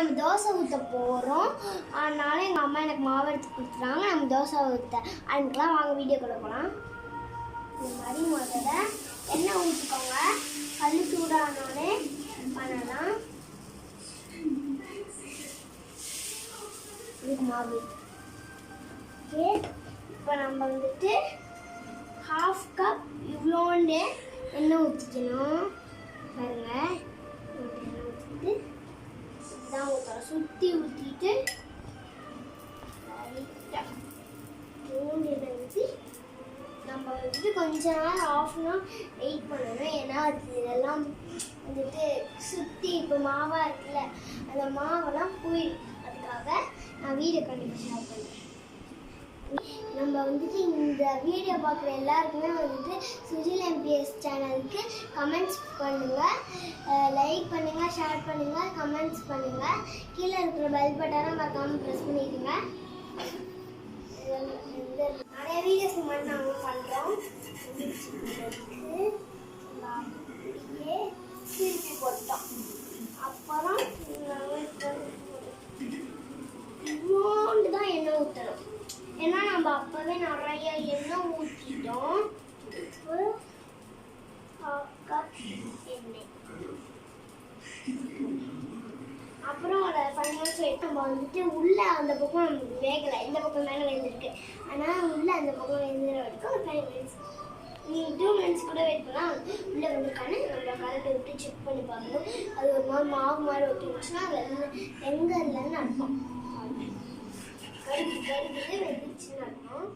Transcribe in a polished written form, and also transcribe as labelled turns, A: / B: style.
A: நம்ம தோசை ஊற்ற போகிறோம். அதனால எங்கள் அம்மா எனக்கு மாவு எடுத்து கொடுத்துறாங்க. நம்ம தோசை ஊற்ற அதுக்கெலாம் வாங்க வீடியோ கூட போகலாம். இந்த மாதிரி முதல்ல எண்ணெய் ஊற்றிக்கோங்க. கல் சூடானோடனே பண்ணலாம். இதுக்கு மாவு ஓகே. இப்போ நம்ம வந்துட்டு 1/2 கப் இவ்வளோண்டு எண்ணெய் ஊற்றிக்கணும். பாருங்க, எண்ணெய் ஊற்றிட்டு இதுதான் ஊற்றணும். சுற்றி ஊற்றிட்டு லைட்டாக எண்ணெய் ஊற்றி நம்ம வந்துட்டு கொஞ்ச நேரம் 1/2 hour வெயிட் பண்ணணும். ஏன்னா அது இதெல்லாம் வந்துட்டு சுற்றி இப்போ மாவாக இருக்குல்ல, அந்த மாவெல்லாம் போயிடும். அதுக்காக நான் வீடியோ கண்டிப்பாக ஷேர் பண்ணுறேன். நம்ம வந்துட்டு இந்த வீடியோ பார்க்குற எல்லாருக்குமே வந்துட்டு சுஜில் எம்பிஎஸ் சேனலுக்கு கமெண்ட்ஸ் பண்ணுங்கள், லைக் பண்ணுங்கள், ஷேர் பண்ணுங்கள், கமெண்ட்ஸ் பண்ணுங்கள். கீழே இருக்கிற பெல் பட்டனை மறக்காமல் ப்ரெஸ் பண்ணிடுங்க. நிறைய வீடியோஸ் மாதிரி நாங்கள் பண்ணுறோம். அப்படியே திருப்பி போட்டோம். அப்புறம் இவ்வளோண்டு தான் எண்ணெய் ஊற்றணும். ஏன்னா நம்ம அப்போவே நிறைய எண்ணெய் ஊற்றிட்டோம். ஒரு 1/2 கப் எண்ணெய். அப்புறம் ஒரு 5 minutes வெயிட். நம்ம வந்துட்டு உள்ளே அந்த பக்கம் நமக்கு வேகலை, இந்த பக்கம் மேலே வெந்திருக்கு. ஆனால் உள்ளே அந்த பக்கம் வெந்துற வரைக்கும் ஒரு 5 minutes. நீங்கள் 2 minutes கூட வெயிட் பண்ணால் உள்ளே வந்துருக்கான்னு நம்ம கரண்ட்டை விட்டு செக் பண்ணி பார்க்கணும். அது ஒரு மாதிரி மாவு மாதிரி ஒட்டிடுச்சுன்னா வெங்க இல்லைன்னு அர்த்தம். கருது வெந்துச்சுன்னு அர்த்தம்.